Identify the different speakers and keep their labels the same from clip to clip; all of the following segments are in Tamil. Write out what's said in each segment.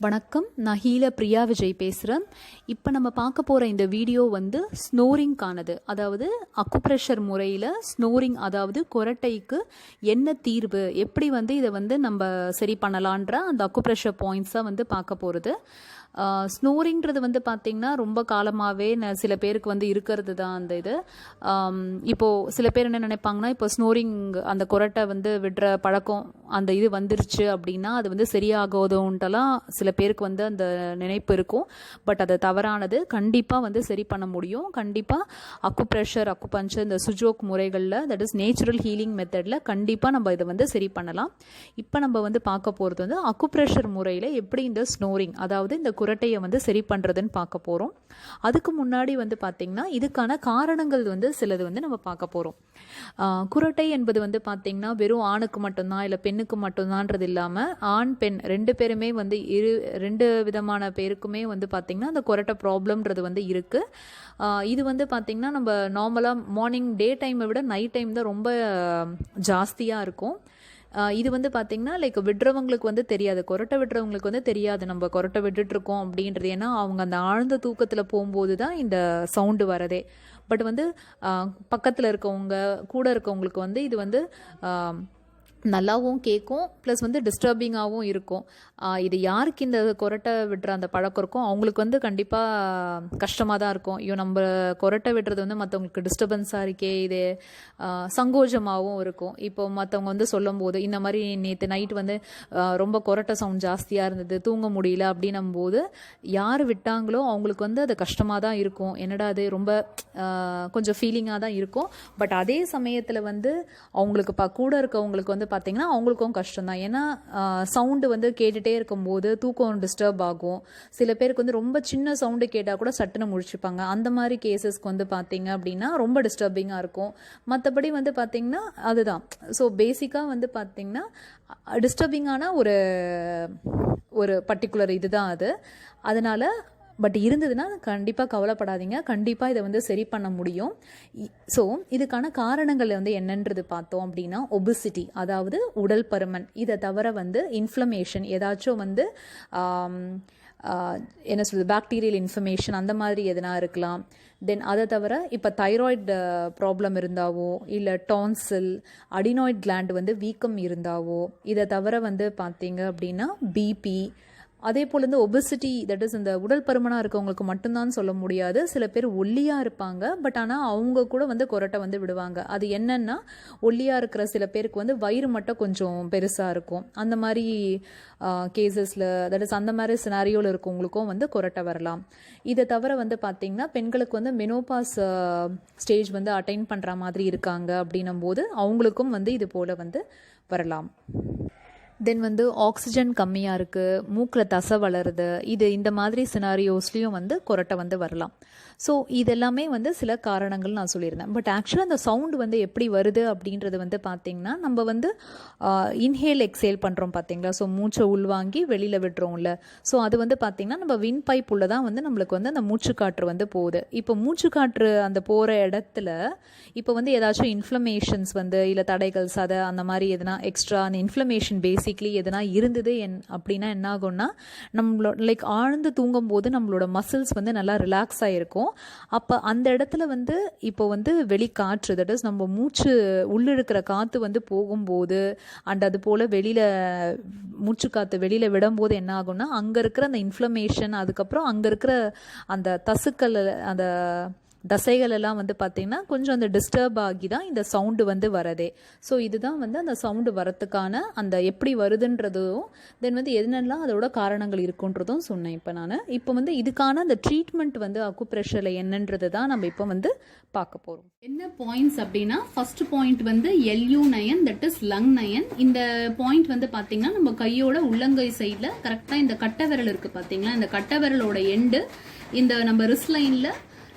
Speaker 1: வணக்கம், நான் PriyaVijay பேசுகிறேன். இப்போ நம்ம பார்க்க போகிற இந்த வீடியோ வந்து ஸ்னோரிங்கானது. அதாவது அக்குப்ரெஷர் முறையில் ஸ்னோரிங், அதாவது கொரட்டைக்கு என்ன தீர்வு, எப்படி வந்து இதை வந்து நம்ம சரி பண்ணலான்ற அந்த அக்குப்ரெஷர் பாயிண்ட்ஸாக வந்து பார்க்க போகிறது. ஸ்னோரிங்கிறது வந்து பார்த்திங்கன்னா ரொம்ப காலமாகவே சில பேருக்கு வந்து இருக்கிறது தான் அந்த இது. இப்போது சில பேர் என்ன நினைப்பாங்கன்னா, இப்போ ஸ்னோரிங் அந்த கொரட்டை வந்து விடுற பழக்கம் அந்த இது வந்துருச்சு அப்படின்னா அது வந்து சரியாகாதோன்ட்டெல்லாம் சில பேருக்கு வந்து அந்த நினைப்பு இருக்கும். பட் அது தவறானது. கண்டிப்பாக வந்து சரி பண்ண முடியும். கண்டிப்பாக அக்குப்ரெஷர், அக்குபஞ்சர், இந்த சுஜோக் முறைகளில், தட் இஸ் நேச்சுரல் ஹீலிங் மெத்தடில் கண்டிப்பாக நம்ம இதை வந்து சரி பண்ணலாம். இப்போ நம்ம வந்து பார்க்க போகிறது வந்து அக்குப்ரெஷர் முறையில் எப்படி இந்த ஸ்னோரிங், அதாவது இந்த குரட்டையை வந்து சரி பண்ணுறதுன்னு பார்க்க போகிறோம். அதுக்கு முன்னாடி வந்து பார்த்திங்கன்னா இதுக்கான காரணங்கள் வந்து சிலது வந்து நம்ம பார்க்க போகிறோம். குரட்டை என்பது வந்து பார்த்திங்கன்னா வெறும் ஆணுக்கு மட்டும்தான் இல்லை பெண்ணுக்கு மட்டும்தான்றது இல்லாமல் ஆண் பெண் ரெண்டு பேருமே வந்து ரெண்டு விதமான பேருக்குமே வந்து பார்த்திங்கன்னா அந்த கொரட்டை ப்ராப்ளம்ன்றது வந்து இருக்குது. இது வந்து பார்த்திங்கன்னா நம்ம நார்மலாக மார்னிங் டே டைமை விட நைட் டைம் தான் ரொம்ப ஜாஸ்தியாக இருக்கும். இது வந்து பார்த்திங்கன்னா லைக் விடுறவங்களுக்கு வந்து தெரியாது, கொரட்டை விடுறவங்களுக்கு வந்து தெரியாது நம்ம கொரட்டை விட்டுட்ருக்கோம் அப்படின்றது. ஏன்னா அவங்க அந்த ஆழ்ந்த தூக்கத்தில் போகும்போது தான் இந்த சவுண்டு வரதே. பட் வந்து பக்கத்தில் இருக்கவங்க கூட இருக்கவங்களுக்கு வந்து இது வந்து நல்லாவும் கேட்கும், ப்ளஸ் வந்து டிஸ்டர்பிங்காகவும் இருக்கும். இது யாருக்கு இந்த கொரட்டை விடுற அந்த பழக்கம் இருக்கும் அவங்களுக்கு வந்து கண்டிப்பாக கஷ்டமாக தான் இருக்கும். ஐயோ, நம்ம கொரட்டை விடுறது வந்து மற்றவங்களுக்கு டிஸ்டர்பன்ஸாக இருக்கே, இது சங்கோஜமாகவும் இருக்கும். இப்போ மற்றவங்க வந்து சொல்லும் போது இந்த மாதிரி நேற்று நைட்டு வந்து ரொம்ப கொரட்டை சவுண்ட் ஜாஸ்தியாக இருந்தது, தூங்க முடியல அப்படின்னும் போது யார் விட்டாங்களோ அவங்களுக்கு வந்து அது கஷ்டமாக தான் இருக்கும். என்னடா அது ரொம்ப கொஞ்சம் ஃபீலிங்காக தான் இருக்கும். பட் அதே சமயத்தில் வந்து அவங்களுக்கு கூட இருக்கவங்களுக்கு வந்து பார்த்திங்கன்னா அவங்களுக்கும் கஷ்டம் தான். ஏன்னா சவுண்டு வந்து கேட்டுகிட்டே இருக்கும்போது தூக்கம் டிஸ்டர்ப் ஆகும். சில பேருக்கு வந்து ரொம்ப சின்ன சவுண்டு கேட்டால் கூட சட்டுன்னு முடிச்சுப்பாங்க. அந்த மாதிரி கேசஸ்க்கு வந்து பார்த்திங்க அப்படின்னா ரொம்ப டிஸ்டர்பிங்காக இருக்கும். மற்றபடி வந்து பார்த்திங்கன்னா அதுதான். ஸோ பேசிக்காக வந்து பார்த்திங்கன்னா டிஸ்டர்பிங்கான ஒரு பர்டிகுலர் இதுதான் அது. அதனால் பட் இருந்ததுன்னா கண்டிப்பாக கவலைப்படாதீங்க, கண்டிப்பாக இதை வந்து சரி பண்ண முடியும். ஸோ இதுக்கான காரணங்கள் வந்து என்னன்றது பார்த்தோம் அப்படின்னா, ஒபிசிட்டி, அதாவது உடல் பருமன். இதை தவிர வந்து இன்ஃப்ளமேஷன், ஏதாச்சும் வந்து என்ன சொல்கிறது, பாக்டீரியல் இன்ஃப்ளமேஷன் அந்த மாதிரி எதுனா இருக்கலாம். தென் அதை தவிர இப்போ தைராய்டு ப்ராப்ளம் இருந்தாவோ, இல்லை டான்சில், அடினாய்ட் கிளாண்ட் வந்து வீக்கம் இருந்தாவோ, இதை தவிர வந்து பார்த்தீங்க அப்படின்னா பிபி, அதே போல் இந்த ஒபிசிட்டி, தட் இஸ் இந்த உடல் பருமனாக இருக்கவங்களுக்கு மட்டும்தான் சொல்ல முடியாது. சில பேர் ஒல்லியாக இருப்பாங்க, பட் ஆனால் அவங்க கூட வந்து கொரட்டை வந்து விடுவாங்க. அது என்னன்னா, ஒல்லியாக இருக்கிற சில பேருக்கு வந்து வயிறு மட்டும் கொஞ்சம் பெருசாக இருக்கும். அந்த மாதிரி கேசஸில், தட் இஸ் அந்த மாதிரி சினாரியோவில் இருக்கவங்களுக்கும் வந்து கொரட்டை வரலாம். இதை தவிர வந்து பார்த்திங்கன்னா பெண்களுக்கு வந்து மெனோபாஸ் ஸ்டேஜ் வந்து அட்டைன் பண்ணுற மாதிரி இருக்காங்க அப்படின்னும் போது அவங்களுக்கும் வந்து இது போல் வந்து வரலாம். தென் வந்து ஆக்சிஜன் கம்மியாக இருக்குது, மூக்கில் தசை வளருது, இந்த மாதிரி சினாரியோஸ்லேயும் வந்து கொரட்டை வந்து வரலாம். ஸோ இதெல்லாமே வந்து சில காரணங்கள் நான் சொல்லியிருந்தேன். பட் ஆக்சுவலாக அந்த சவுண்டு வந்து எப்படி வருது அப்படின்றது வந்து பார்த்திங்கன்னா, நம்ம வந்து இன்ஹேல் எக்ஸேல் பண்ணுறோம் பார்த்திங்களா. ஸோ மூச்சை உள்வாங்கி வெளியில் விடுறோம்ல. ஸோ அது வந்து பார்த்திங்கன்னா நம்ம வின் பைப் உள்ள தான் வந்து நம்மளுக்கு வந்து அந்த மூச்சுக்காற்று வந்து போகுது. இப்போ மூச்சுக்காற்று அந்த போகிற இடத்துல இப்போ வந்து ஏதாச்சும் இன்ஃப்ளமேஷன்ஸ் வந்து இல்லை தடைகள், சதை, அந்த மாதிரி எதுனா எக்ஸ்ட்ரா அந்த இன்ஃப்ளமேஷன் பேசிக்லி எதுனா இருந்தது அப்படின்னா என்ன ஆகும்னா, நம்மளோட லைக் ஆழ்ந்து தூங்கும் போது நம்மளோட மசில்ஸ் வந்து நல்லா ரிலாக்ஸ் ஆகிருக்கும். அப்போ அந்த இடத்துல வந்து இப்போ வந்து வெளிக்காற்று, தட் இஸ் நம்ம மூச்சு உள்ளிழுக்கிற காற்று வந்து போகும்போது அண்ட் அது போல் வெளியில் மூச்சு காற்று வெளியில் விடும்போது என்ன ஆகும்னா, அங்கே இருக்கிற அந்த இன்ஃப்ளமேஷன், அதுக்கப்புறம் அங்கே இருக்கிற அந்த தசுக்கள், அந்த தசைகள் எல்லாம் வந்து பார்த்திங்கன்னா கொஞ்சம் அந்த டிஸ்டர்ப் ஆகி தான் இந்த சவுண்டு வந்து வரதே. ஸோ இதுதான் வந்து அந்த சவுண்டு வரத்துக்கான அந்த எப்படி வருதுன்றதும், தென் வந்து என்னெல்லாம் அதோட காரணங்கள் இருக்குன்றதும் சொன்னேன். இப்போ வந்து இதுக்கான அந்த ட்ரீட்மெண்ட் வந்து அக்குப்ரெஷரில் என்னன்றது தான் நம்ம இப்போ வந்து பார்க்க போகிறோம். என்ன பாயிண்ட்ஸ் அப்படின்னா, ஃபர்ஸ்ட் பாயிண்ட் வந்து LU nine, that is lung nine. இந்த பாயிண்ட் வந்து பார்த்திங்கன்னா நம்ம கையோட உள்ளங்கை சைடில் கரெக்டாக இந்த கட்டை விரல் இருக்குது பார்த்திங்களா, இந்த கட்டை விரலோட எண்டு இந்த நம்ம ரிஸ்ட் லைனில்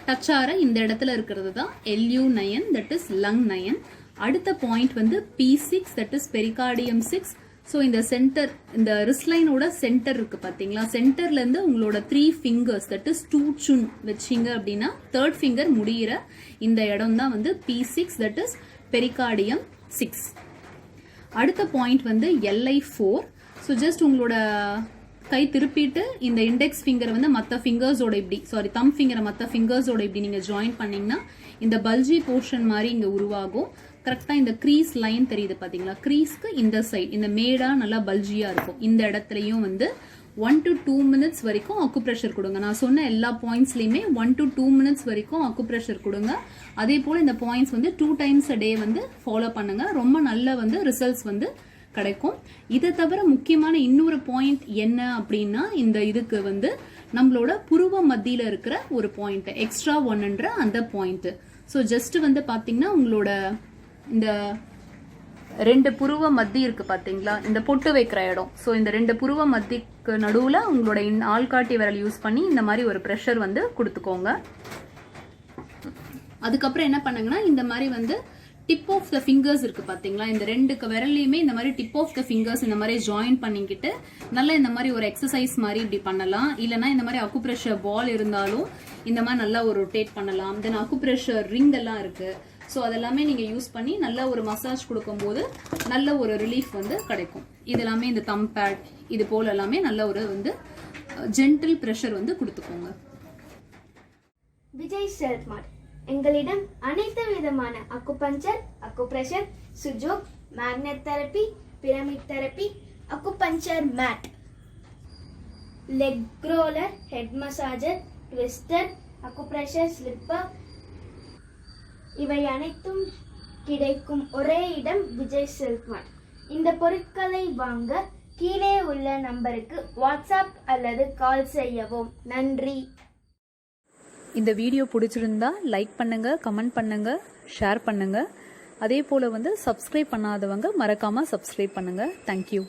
Speaker 1: டச் ஆகிற இந்த இடத்துல இருக்கிறது தான் LU nine, that is lung nine. அடுத்த பாயிண்ட் வந்து P6, that is pericardium 6. So இந்த சென்டர், இந்த ரிஸ்லைனோட சென்டர் இருக்கு பார்த்தீங்களா, சென்டர்லேருந்து உங்களோட 3 ஃபிங்கர்ஸ், தட் இஸ் 2 சுன் வச்சிங்க அப்படின்னா 3rd ஃபிங்கர் முடிகிற இந்த இடம் தான் வந்து P6, தட் இஸ் பெரிகார்டியம் 6. அடுத்த பாயிண்ட் வந்து LI4. ஸோ ஜஸ்ட் உங்களோட கை திருப்பிட்டு இந்த இண்டெக்ஸ் ஃபிங்கர் வந்து மற்ற ஃபிங்கர்ஸோட இப்படி தம் ஃபிங்கரை மற்ற ஃபிங்கர்ஸோட இப்படி நீங்க ஜாயின் பண்ணீங்கன்னா இந்த பல்ஜி போர்ஷன் மாதிரி இங்க உருவாகும். கரெக்டா இந்த க்ரீஸ் லைன் தெரியுது பாத்தீங்களா, க்ரீஸ்க்கு இந்த சைட் இந்த மேடா நல்லா பல்ஜியா இருக்கும். இந்த இடத்துலயும் வந்து 1 to 2 minutes வரைக்கும் அக்குப்ரெஷர் கொடுங்க. நான் சொன்ன எல்லா பாயிண்ட்ஸ்லயுமே 1 to 2 minutes வரைக்கும் அக்குப்ரெஷர் கொடுங்க. அதே போல இந்த பாயிண்ட்ஸ் வந்து 2 times a day வந்து ஃபாலோ பண்ணுங்க. ரொம்ப நல்ல வந்து ரிசல்ட்ஸ் வந்து கிடைக்கும். இதை தவிர முக்கியமான இன்னொரு பாயிண்ட் என்ன அப்படின்னா, இந்த இதுக்கு வந்து நம்மளோட புருவ மத்தியில இருக்கிற ஒரு பாயிண்ட் எக்ஸ்ட்ரா ஒன்ன்ற அந்த பாயிண்ட். ஸோ ஜஸ்ட் வந்து பாத்தீங்கன்னா உங்களோட இந்த 2 புருவ மத்தி இருக்கு பாத்தீங்களா, இந்த பொட்டு வைக்கிற இடம். ஸோ இந்த 2 புருவ மத்திக்கு நடுவுல உங்களோட ஆள்காட்டி விரல் யூஸ் பண்ணி இந்த மாதிரி ஒரு ப்ரெஷர் வந்து கொடுத்துக்கோங்க. அதுக்கப்புறம் என்ன பண்ணுங்கன்னா, இந்த மாதிரி வந்து டிப் ஆஃப் த ஃபிங்கர்ஸ் இருக்கு பாத்தீங்களா, இந்த 2 விரல்லையுமே இந்த மாதிரி டிப் ஆஃப் த ஃபிங்கர்ஸ் இந்த மாதிரி ஜாயின் பண்ணிக்கிட்டு நல்லா இந்த மாதிரி ஒரு எக்ஸசைஸ் மாதிரி இப்படி பண்ணலாம். இல்லைன்னா இந்த மாதிரி அக்குப்ரெஷர் பால் இருந்தாலும் இந்த மாதிரி நல்லா ஒரு ரொட்டேட் பண்ணலாம். தென் அக்குப்ரெஷர் ரிங் எல்லாம் இருக்கு. ஸோ அதெல்லாமே நீங்க யூஸ் பண்ணி நல்ல ஒரு மசாஜ் கொடுக்கும்போது நல்ல ஒரு ரிலீஃப் வந்து கிடைக்கும். இது எல்லாமே இந்த தம் பேட் இது போல எல்லாமே நல்ல ஒரு வந்து ஜென்டில் ப்ரெஷர் வந்து கொடுத்துக்கோங்க.
Speaker 2: விஜய் செல்ஃப் மார்ட் எங்களிடம் அனைத்து விதமான acupuncture, acupressure, Sujok, magnet therapy, pyramid therapy, acupuncture mat, leg roller, head massager, twister, acupressure slipper இவை அனைத்தும் கிடைக்கும் ஒரே இடம் விஜய் செல்ஃப் மார்ட். இந்த பொருட்களை வாங்க கீழே உள்ள நம்பருக்கு வாட்ஸ்அப் அல்லது கால் செய்யவும். நன்றி.
Speaker 1: இந்த வீடியோ பிடிச்சிருந்தா லைக் பண்ணுங்க, கமெண்ட் பண்ணுங்க, ஷேர் பண்ணுங்க. அதே போல வந்து சப்ஸ்கிரைப் பண்ணாதவங்க மறக்காம சப்ஸ்கிரைப் பண்ணுங்க. தேங்க்யூ.